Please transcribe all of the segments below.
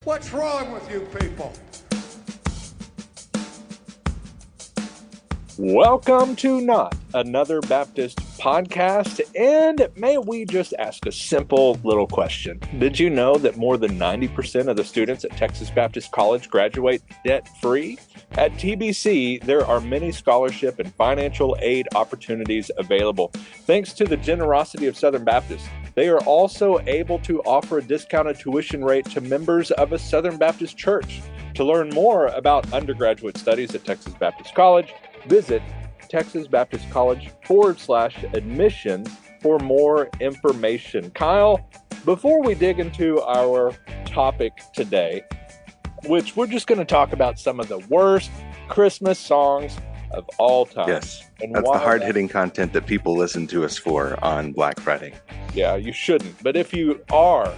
What's wrong with you people? Welcome to Not Another Baptist Podcast, and may we just ask a simple little question. Did you know that more than 90% of the students at Texas Baptist College graduate debt-free? At TBC, there are many scholarship and financial aid opportunities available. Thanks to the generosity of Southern Baptist, they are also able to offer a discounted tuition rate to members of a Southern Baptist church. To learn more about undergraduate studies at Texas Baptist College, visit texasbaptistcollege.com/admissions for more information. Kyle, before we dig into our topic today, which we're just going to talk about some of the worst Christmas songs of all time. Yes, and that's the why hard-hitting content that people listen to us for on Black Friday. Yeah, you shouldn't. But if you are,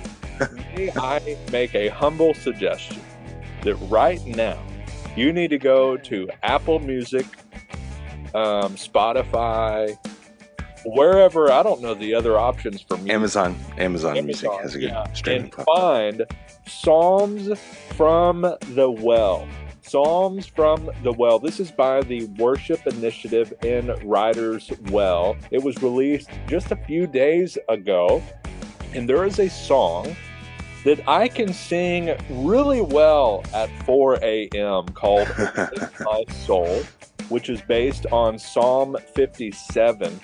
may I make a humble suggestion that right now you need to go to Apple Music, Spotify, wherever. I don't know the other options for music. Amazon Music has a good streaming and platform. find Psalms from the Well. Psalms from the Well. This is by the Worship Initiative in Writer's Well. It was released just a few days ago, and there is a song that I can sing really well at 4 a.m. called "Within My Soul," which is based on Psalm 57.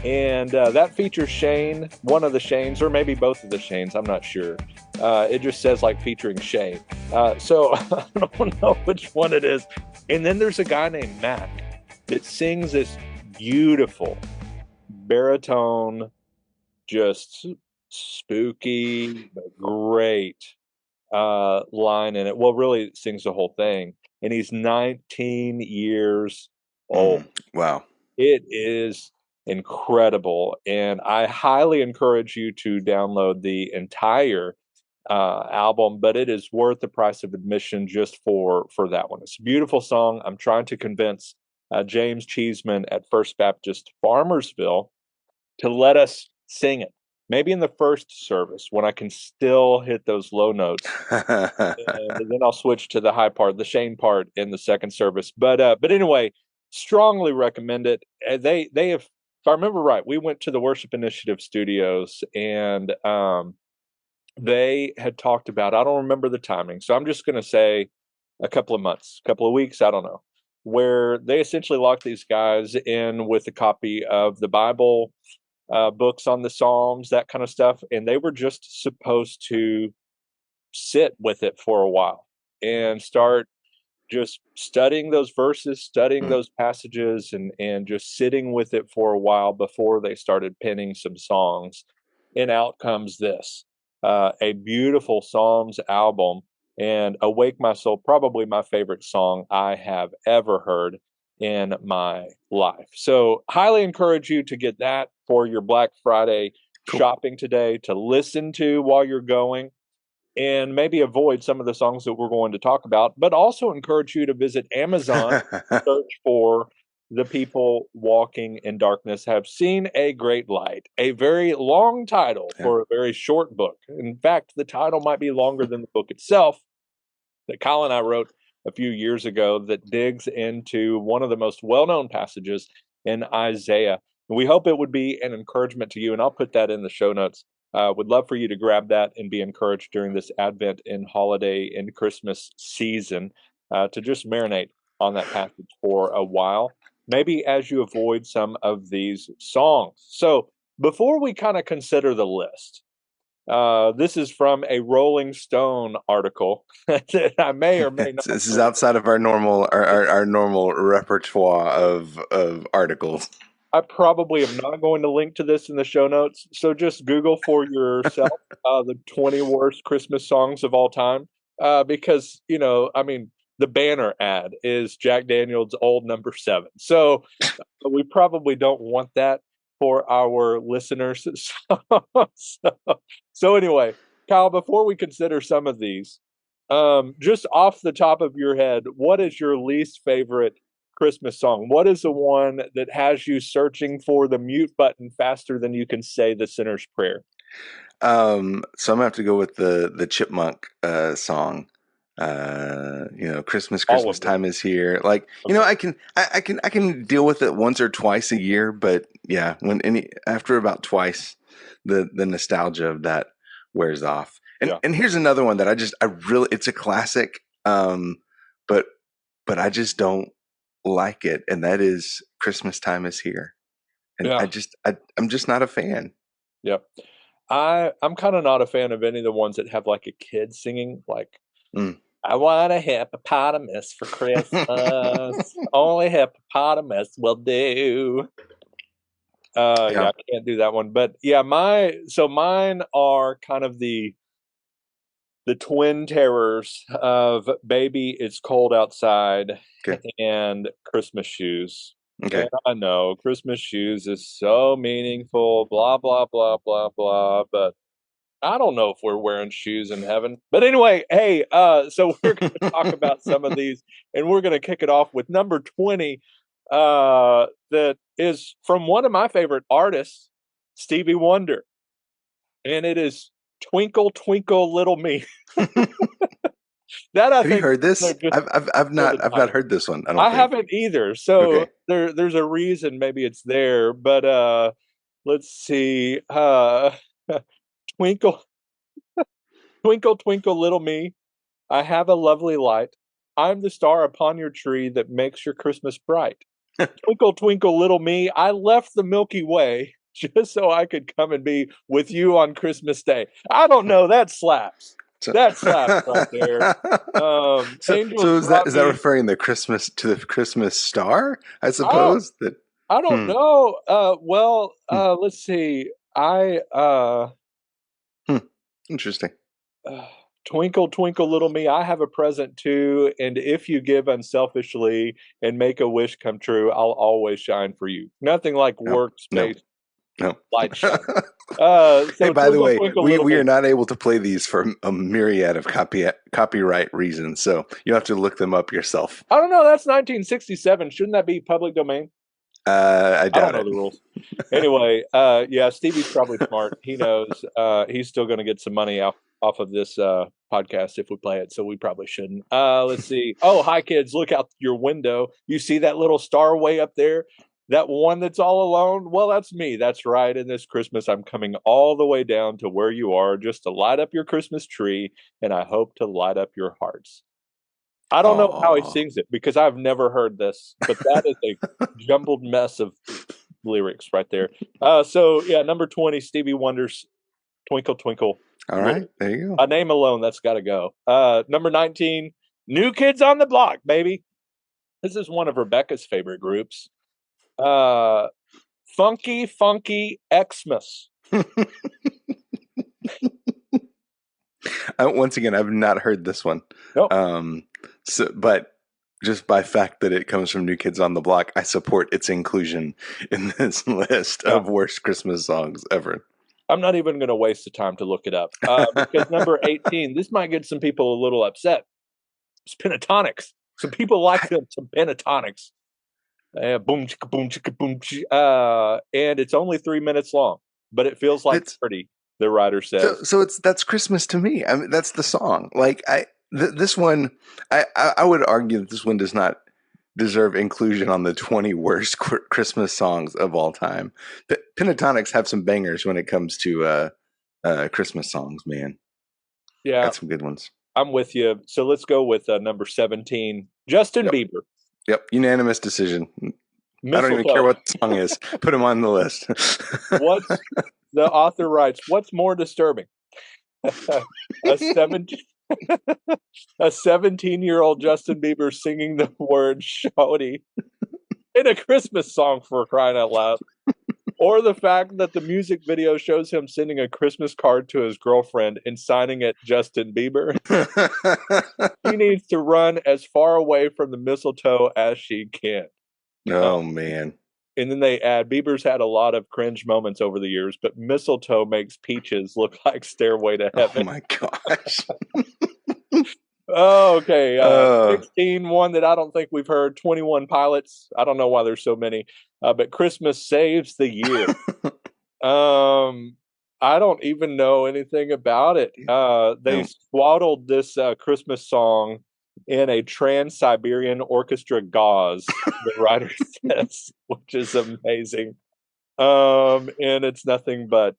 And that features Shane, one of the Shanes, or maybe both of the Shanes, I'm not sure. It just says like featuring Shane. So I don't know which one it is. And then there's a guy named Mac that sings this beautiful baritone, just spooky, but great line in it. Well, really it sings the whole thing. And he's 19 years old. Wow. It is incredible. And I highly encourage you to download the entire album, but it is worth the price of admission just for that one. It's a beautiful song. I'm trying to convince James Cheeseman at First Baptist Farmersville to let us sing it. Maybe in the first service when I can still hit those low notes, and then I'll switch to the high part, the Shane part, in the second service. But anyway, strongly recommend it. They have, if I remember right, we went to the Worship Initiative Studios, and they had talked about, I don't remember the timing, so I'm just going to say a couple of months, a couple of weeks, I don't know, where they essentially locked these guys in with a copy of the Bible, books on the Psalms, that kind of stuff, and they were just supposed to sit with it for a while and start just studying those verses, studying those passages, and just sitting with it for a while before they started penning some songs. And out comes this, a beautiful Psalms album, and Awake My Soul, probably my favorite song I have ever heard in my life. So highly encourage you to get that for your Black Friday shopping today, to listen to while you're going, and maybe avoid some of the songs that we're going to talk about, but also encourage you to visit Amazon, search for "The People Walking in Darkness Have Seen a Great Light," a very long title for a very short book. In fact, the title might be longer than the book itself, that Kyle and I wrote a few years ago, that digs into one of the most well-known passages in Isaiah. We hope it would be an encouragement to you, and I'll put that in the show notes. Would love for you to grab that and be encouraged during this Advent and holiday and Christmas season, to just marinate on that passage for a while, maybe as you avoid some of these songs. So before we kind of consider the list, this is from a Rolling Stone article that I may or may not. This is outside of our normal repertoire of articles. I probably am not going to link to this in the show notes, so just Google for yourself the 20 worst Christmas songs of all time, because, I mean, the banner ad is Jack Daniel's Old Number 7. So we probably don't want that for our listeners. So anyway, Kyle, before we consider some of these, just off the top of your head, what is your least favorite Christmas song? What is the one that has you searching for the mute button faster than you can say the sinner's prayer? So I'm gonna have to go with the Chipmunk song. Christmas, All Christmas of them. time is here. Like, Okay. I can deal with it once or twice a year, but yeah, after about twice, the nostalgia of that wears off. And Yeah. and here's another one that I really, it's a classic, but I just don't like it, and that is Christmas time is here. And Yeah. I'm just not a fan. Yep. I'm kind of not a fan of any of the ones that have like a kid singing like Mm. I want a hippopotamus for Christmas. Only hippopotamus will do. Yeah, Yeah. I can't do that one. But yeah, mine are kind of the twin terrors of Baby It's Cold Outside Okay. and Christmas Shoes. Okay. And I know Christmas Shoes is so meaningful, blah, blah, blah, blah, blah. But I don't know if we're wearing shoes in heaven. But anyway, hey, so we're going to talk about some of these, and we're going to kick it off with number 20, that is from one of my favorite artists, Stevie Wonder. And it is Twinkle, Twinkle, Little Me. That I Have you think heard this? just I've for the not title. heard this one. I don't I think. haven't either. So Okay. there's a reason maybe it's there, but let's see. Twinkle Twinkle Twinkle Little Me, I have a lovely light. I'm the star upon your tree that makes your Christmas bright. Twinkle Twinkle Little Me, I left the Milky Way just so I could come and be with you on Christmas Day. I don't know, that slaps. So, That slaps right there. Angels so brought is that me. referring to the Christmas star? I Oh, suppose that. I don't Hmm, know. Well, hmm, let's see. I hmm. Interesting. uh, Twinkle Twinkle Little Me, I have a present too, and if you give unselfishly and make a wish come true, I'll always shine for you. Nothing like No, no, workspace no. light shine. Hey, So by the Twinkle way, Twinkle we Little we Me. are not able to play these for a myriad of copyright reasons, so you have to look them up yourself. I don't know. That's 1967. Shouldn't that be public domain? I I don't doubt know it. the rules. Anyway, yeah, Stevie's probably smart. He knows. He's still going to get some money off of this podcast if we play it, so we probably shouldn't. Let's see. Oh, hi kids! Look out your window. You see that little star way up there? That one that's all alone? Well, that's me. That's right. And this Christmas, I'm coming all the way down to where you are just to light up your Christmas tree, and I hope to light up your hearts. I don't know how he Oh, sings it because I've never heard this, but that is a jumbled mess of lyrics right there. So yeah, number 20, Stevie Wonder's Twinkle Twinkle all Little. right. There you go. A name alone, that's got to go. Number 19, New Kids on the Block, baby. This is one of Rebecca's favorite groups. Uh, Funky Funky Xmas. Once again, I've not heard this one. Nope. But just by fact that it comes from New Kids on the Block, I support its inclusion in this list Yeah. of worst Christmas songs ever. I'm not even going to waste the time to look it up because number 18, this might get some people a little upset. It's Pentatonics. Some people like them, some Pentatonics. Boom, chicka, boom, chicka, boom. And it's only 3 minutes long, but it feels like It's 30, the writer so says. so that's Christmas to me. I mean, that's the song. Like this one, I would argue that this one does not deserve inclusion on the 20 worst Christmas songs of all time. Pentatonics have some bangers when it comes to Christmas songs. Man, Yeah, got some good ones. I'm with you. So let's go with number 17, Justin Yep. Bieber, Yep, unanimous decision. I don't even care Mistletoe. what the song is. Put him on the list. What's the author writes? What's more disturbing? a 17 a 17-year-old Justin Bieber singing the word "shawty" in a Christmas song for crying out loud. Or the fact that the music video shows him sending a Christmas card to his girlfriend and signing it Justin Bieber. She needs to run as far away from the mistletoe as she can. Oh man. And then they add, Bieber's had a lot of cringe moments over the years, but mistletoe makes peaches look like Stairway to Oh Heaven. my gosh. Oh, okay. Uh, 16, one that I don't think we've heard. 21 Pilots. I don't know why there's so many. But Christmas Saves the Year. I don't even know anything about it. They No. swaddled this Christmas song in a Trans-Siberian Orchestra gauze, the writer says, which is amazing. And it's nothing but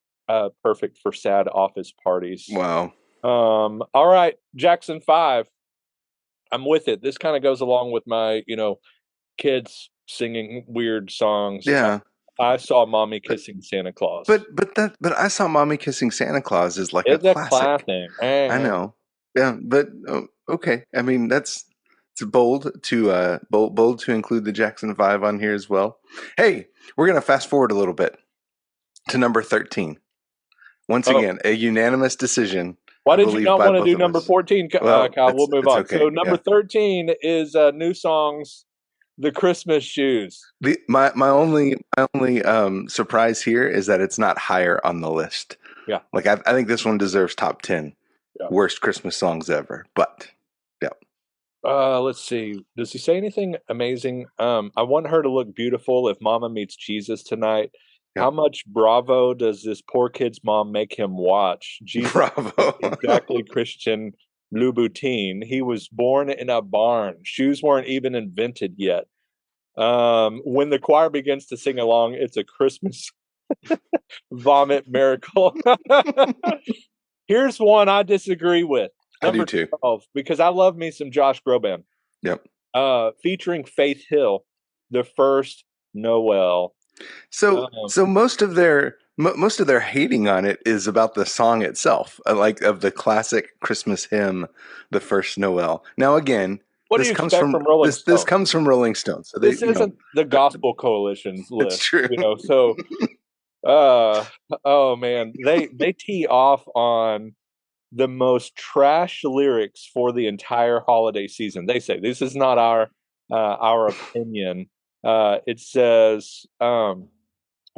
perfect for sad office parties. Wow. All right, Jackson 5. I'm with it. This kind of goes along with my, kids singing weird songs. Yeah. I saw Mommy Kissing Santa Claus. But I Saw Mommy Kissing Santa Claus is like a It's a classic. classic. I know. Yeah, but okay. I mean, it's bold to include the Jackson 5 on here as well. Hey, we're going to fast forward a little bit to number 13. Once again, a unanimous decision. Why I did you believe, not by want to both do of number us. 14, Well, Kyle? We'll move it's on. okay. So number Yeah. 13 is New Songs, The Christmas Shoes. My only surprise here is that it's not higher on the list. Yeah. Like I think this one deserves top 10 worst Christmas songs ever. But yeah. Let's see. Does he say anything amazing? I want her to look beautiful if Mama meets Jesus tonight. Yeah. How much Bravo does this poor kid's mom make him watch? Jesus, Bravo. exactly Christian Louboutin. He was born in a barn. Shoes weren't even invented yet. When the choir begins to sing along, it's a Christmas vomit miracle. Here's one I disagree with. Number 12, because I love me some Josh Groban. Yep. Featuring Faith Hill, The First Noel. So most of their hating on it is about the song itself, like of the classic Christmas hymn, The First Noel. Now again, what do you expect from Rolling Stones? This comes from Rolling Stones. So this isn't the Gospel Coalition's list. It's true. So oh man, they tee off on the most trash lyrics for the entire holiday season. They say this is not our opinion. It says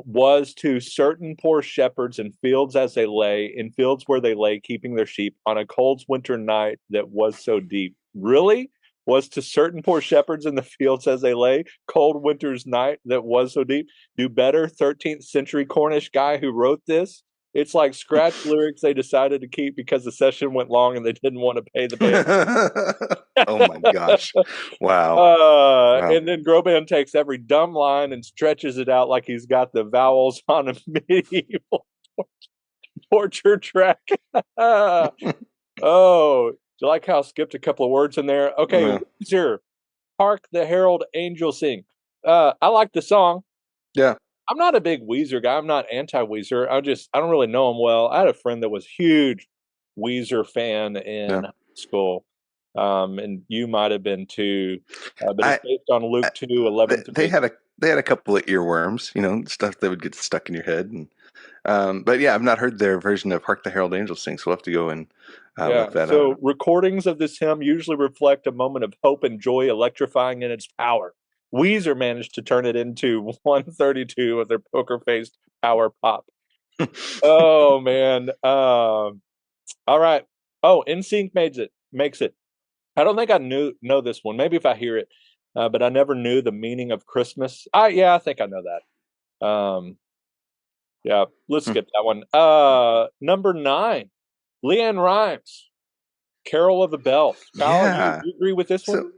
was to certain poor shepherds in fields as they lay, in fields where they lay, keeping their sheep on a cold winter night that was so deep. Really? Was to certain poor shepherds in the fields as they lay, cold winter's night that was so deep. Do better, 13th century Cornish guy who wrote this. It's like scratch lyrics they decided to keep because the session went long and they didn't want to pay the band. Oh my gosh. Wow. And then Groban takes every dumb line and stretches it out like he's got the vowels on a medieval torture track. Oh, do you like how I skipped a couple of words in there? Okay, Weezer, Hark the Herald Angels Sing. I like the song. Yeah. I'm not a big Weezer guy. I'm not anti-Weezer. I don't really know him well. I had a friend that was a huge Weezer fan in high school. And you might have been too. But it's based on Luke 2:11. They had a couple of earworms, stuff that would get stuck in your head. And but yeah, I've not heard their version of Hark the Herald Angels Sing, so we'll have to go and look that up. So recordings of this hymn usually reflect a moment of hope and joy, electrifying in its power. Weezer managed to turn it into 132 of their poker-faced power pop. Oh man! All right. Oh, NSYNC makes it. I don't think I know this one. Maybe if I hear it, but I never knew the meaning of Christmas. I think I know that. Yeah, let's skip that one. Number 9, LeAnn Rimes, "Carol of the Bells." Kyle, you agree with this one?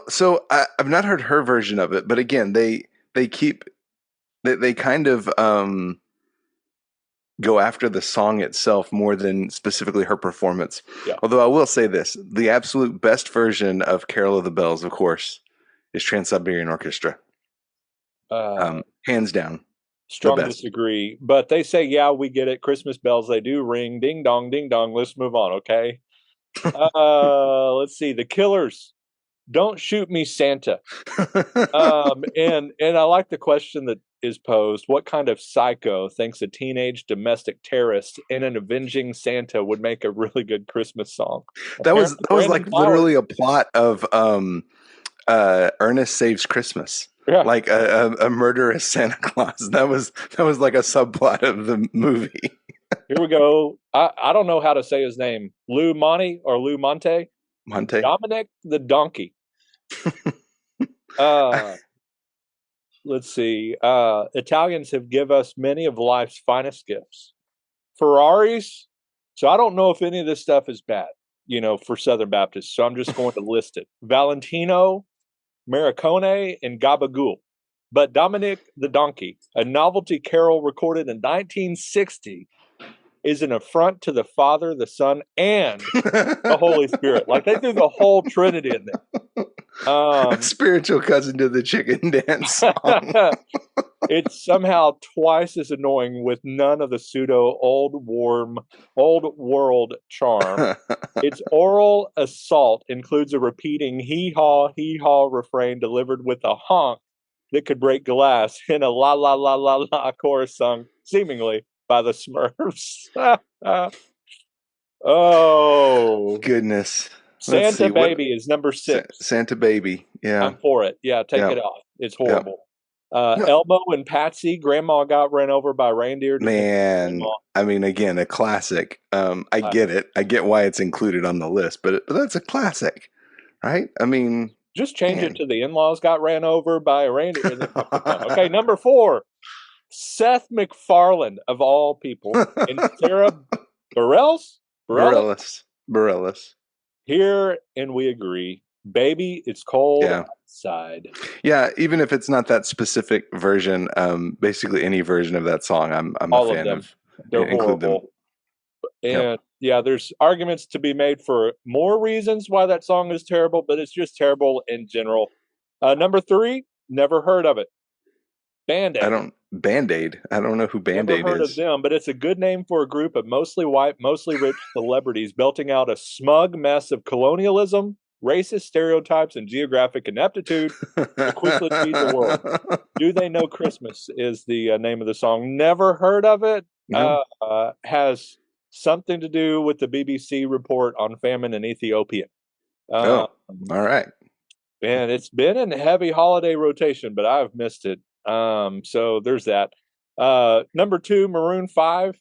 So I've not heard her version of it, but again, they kind of go after the song itself more than specifically her performance. Yeah. Although I will say this, the absolute best version of Carol of the Bells, of course, is Trans-Siberian Orchestra. Hands down. Strong disagree. But they say, yeah, we get it. Christmas bells, they do ring. Ding dong, ding dong. Let's move on, okay? Let's see. The Killers, "Don't Shoot Me, Santa." And I like the question that is posed: what kind of psycho thinks a teenage domestic terrorist in an avenging Santa would make a really good Christmas song? That was like literally a plot of Ernest Saves Christmas. Yeah. Like a murderous Santa Claus. That was like a subplot of the movie. Here we go. I don't know how to say his name. Lou Monte or Lou Monte? Monte. Dominic the Donkey. Let's see. Italians have given us many of life's finest gifts. Ferraris. So I don't know if any of this stuff is bad, for Southern Baptists. So I'm just going to list it. Valentino, Maricone, and Gabagool. But Dominic the Donkey, a novelty carol recorded in 1960, is an affront to the Father, the Son, and the Holy Spirit. Like they threw the whole Trinity in there. A spiritual cousin to the chicken dance song. It's somehow twice as annoying with none of the pseudo old world charm. Its oral assault includes a repeating hee-haw refrain delivered with a honk that could break glass in a la la la la la chorus sung seemingly by the Smurfs. Oh goodness. Santa Baby is number 6. Santa Baby. Yeah. I'm for it. Yeah, take it off. It's horrible. Elmo and Patsy, Grandma Got Ran Over by Reindeer. Man, I mean, again, a classic. I get it. I get why it's included on the list, but that's a classic, right? I mean, just change it to The In-Laws Got Ran Over by a Reindeer. Okay, number 4, Seth MacFarlane of all people, and Sarah Bareilles. Here, and we agree. Baby, it's cold outside. Yeah, even if it's not that specific version, basically any version of that song, I'm all a fan of. They're horrible. And there's arguments to be made for more reasons why that song is terrible, but it's just terrible in general. Number 3, never heard of it. Band-Aid. Band-Aid. I don't know who Band-Aid is. Never heard of them, but it's a good name for a group of mostly white, mostly rich celebrities belting out a smug mess of colonialism, racist stereotypes, and geographic ineptitude to quickly feed the world. Do They Know Christmas is the name of the song. Never heard of it. No. Has something to do with the BBC report on famine in Ethiopia. All right. And it's been in heavy holiday rotation, but I've missed it. So there's that. Number 2, Maroon 5,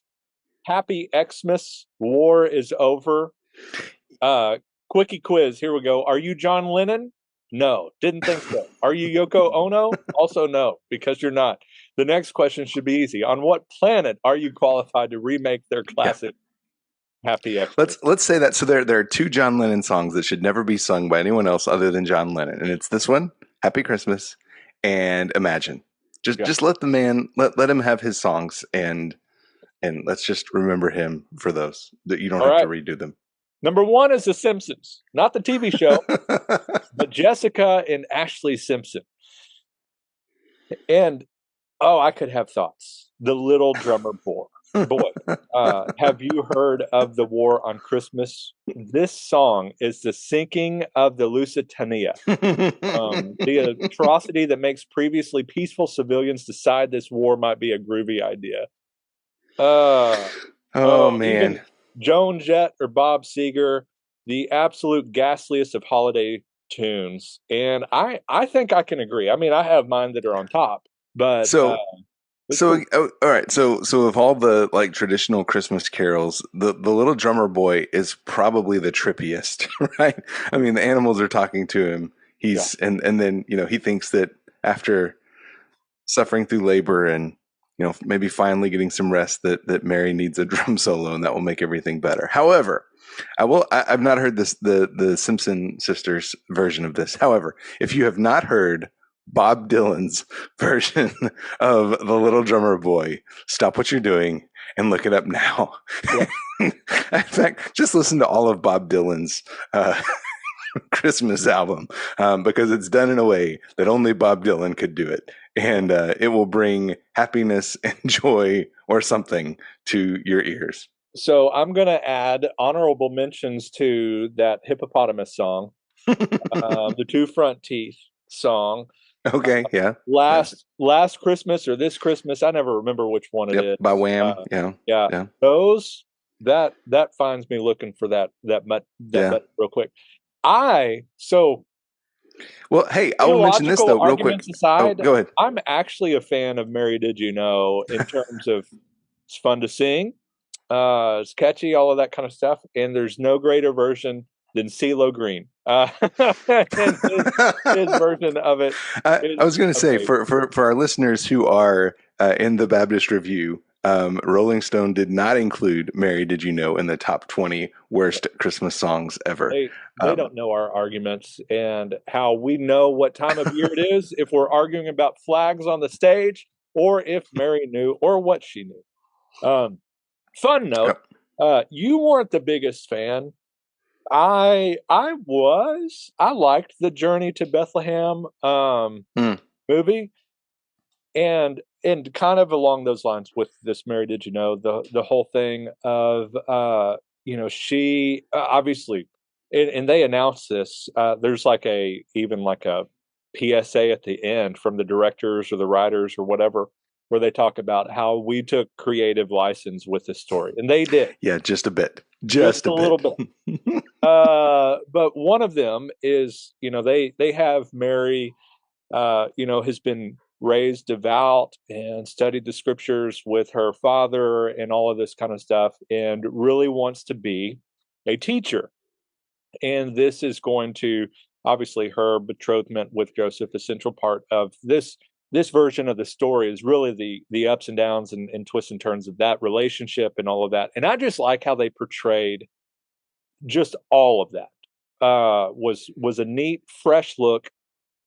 Happy Xmas, War is Over. Quickie quiz, here we go. Are you John Lennon? No, didn't think so. Are you Yoko Ono? Also no, because you're not. The next question should be easy. On what planet are you qualified to remake their classic Happy Xmas? Let's say that. So there are 2 John Lennon songs that should never be sung by anyone else other than John Lennon, and it's this one, Happy Christmas, and Imagine. Just let the man let him have his songs, and let's just remember him for those. That you don't have to redo them. Number 1 is The Simpsons, not the TV show, but Jessica and Ashley Simpson. And I could have thoughts. The Little Drummer Boy. Have you heard of the War on Christmas? This song is the sinking of the Lusitania. The atrocity that makes previously peaceful civilians decide this war might be a groovy idea. Man. Joan Jett or Bob Seger, the absolute ghastliest of holiday tunes. And I think I can agree. I mean, I have mine that are on top, but all right. So of all the like traditional Christmas carols, the Little Drummer Boy is probably the trippiest, right? I mean, the animals are talking to him. And then, he thinks that after suffering through labor and, maybe finally getting some rest, that Mary needs a drum solo and that will make everything better. However, I've not heard the Simpson sisters version of this. However, if you have not heard Bob Dylan's version of The Little Drummer Boy, stop what you're doing and look it up now. Yeah. In fact, just listen to all of Bob Dylan's Christmas album, because it's done in a way that only Bob Dylan could do it. And it will bring happiness and joy or something to your ears. So I'm going to add honorable mentions to that hippopotamus song, the 2 Front Teeth song. Okay, Last Christmas or This Christmas, I never remember which one it is. By Wham. Yeah. Those that finds me looking for that real quick. Well, hey, I will mention this though, real quick. Aside, go ahead. I'm actually a fan of Mary Did You Know in terms of it's fun to sing, it's catchy, all of that kind of stuff, and there's no greater version than CeeLo Green. His version of it. I was going to say for our listeners who are in the Baptist Review, Rolling Stone did not include Mary Did You Know in the top 20 worst Christmas songs ever. They don't know our arguments and how we know what time of year it is if we're arguing about flags on the stage or if Mary knew or what she knew. Fun note, you weren't the biggest fan. I was. I liked the Journey to Bethlehem movie. And kind of along those lines with this Mary Did You Know, the whole thing of she obviously and they announced this, there's like even like a PSA at the end from the directors or the writers or whatever, where they talk about how we took creative license with this story, and they did. Yeah, just a bit. Just a little bit. But one of them is, they have Mary has been raised devout and studied the scriptures with her father and all of this kind of stuff, and really wants to be a teacher. And this is going to, obviously, her betrothment with Joseph, the central part of this version of the story is really the ups and downs and twists and turns of that relationship and all of that. And I just like how they portrayed just all of that. Was a neat, fresh look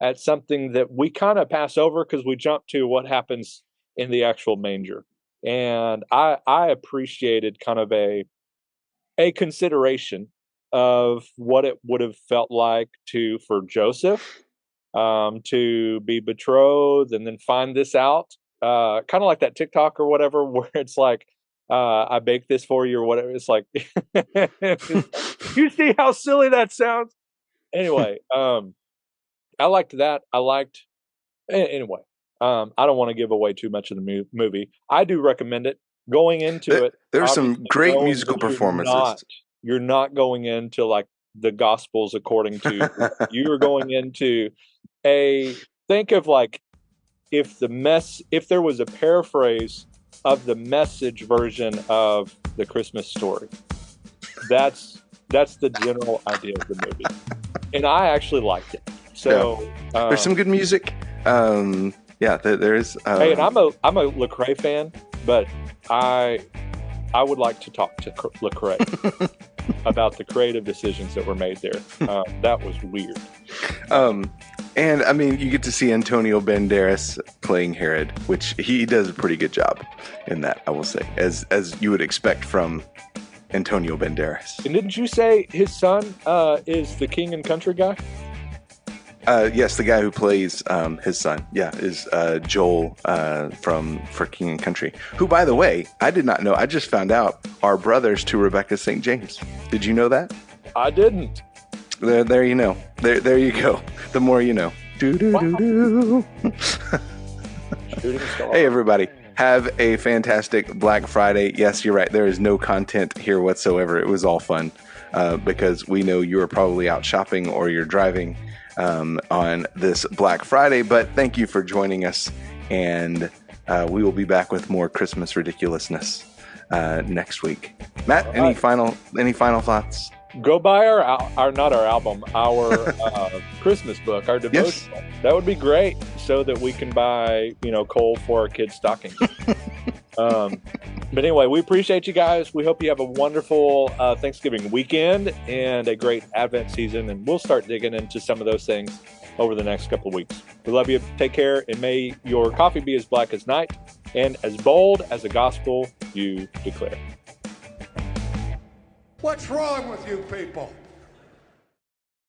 at something that we kind of pass over because we jump to what happens in the actual manger. And I appreciated kind of a consideration of what it would have felt like for Joseph to be betrothed and then find this out. Kind of like that TikTok or whatever, where it's like, I baked this for you or whatever. It's like, you see how silly that sounds? Anyway, I liked that. Anyway, I don't want to give away too much of the movie. I do recommend it. Going into it, there's some great musical performances. You're not going into like the Gospels according to, you're going into think of like if there was a paraphrase of the Message version of the Christmas story. That's the general idea of the movie. And I actually liked it. So there's some good music. There is. Hey, and I'm a Lecrae fan, but I would like to talk to Lecrae about the creative decisions that were made there. That was weird. And I mean, you get to see Antonio Banderas playing Herod, which he does a pretty good job in that, I will say, as you would expect from Antonio Banderas. And didn't you say his son is the King and Country guy? Yes, the guy who plays his son, is Joel for King and Country, who, by the way, I did not know. I just found out are brothers to Rebecca St. James. Did you know that? I didn't. There you know. There you go. The more you know. Do. Hey, everybody. Have a fantastic Black Friday. Yes, you're right. There is no content here whatsoever. It was all fun because we know you are probably out shopping or you're driving on this Black Friday. But thank you for joining us. And we will be back with more Christmas ridiculousness next week. Matt, any final thoughts? Go buy our not our album, our Christmas book, our devotional. Yes. That would be great, so that we can buy coal for our kids' stockings. But anyway, we appreciate you guys. We hope you have a wonderful Thanksgiving weekend and a great Advent season, and we'll start digging into some of those things over the next couple of weeks. We love you. Take care, and may your coffee be as black as night and as bold as the gospel you declare. What's wrong with you people?